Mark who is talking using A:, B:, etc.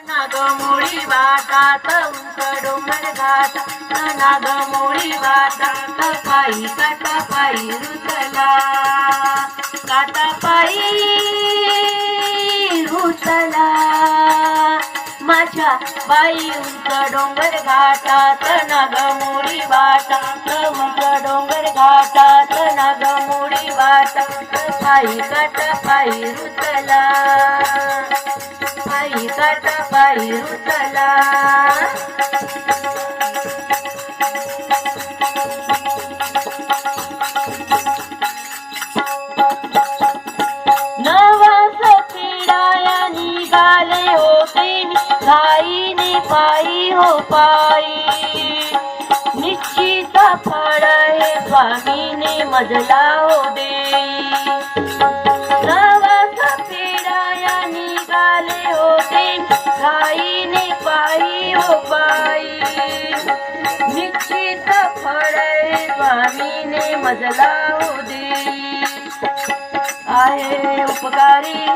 A: नागमोळी वाटात उंच डोंगर घाटात नागमोळी वाटात पायी काटा पायी रुतला काटा पायी रुतला माझ्या बाई उंच डोंगर घाटात नागमोळी वाटात उंच डोंगर घाटात नागमोळी वाटात पायी काटा पायी रुतला पायी काटा पायी रुतला नवस फिराया निघाले होते घाईने पायी हो पायी निश्चित फळ हे स्वामीने मजला हो देई नवस फिराया निघाले होते घाईने पायी हो पायी निश्चित फळ हे स्वामीने मजला हो देई आहे उपकारी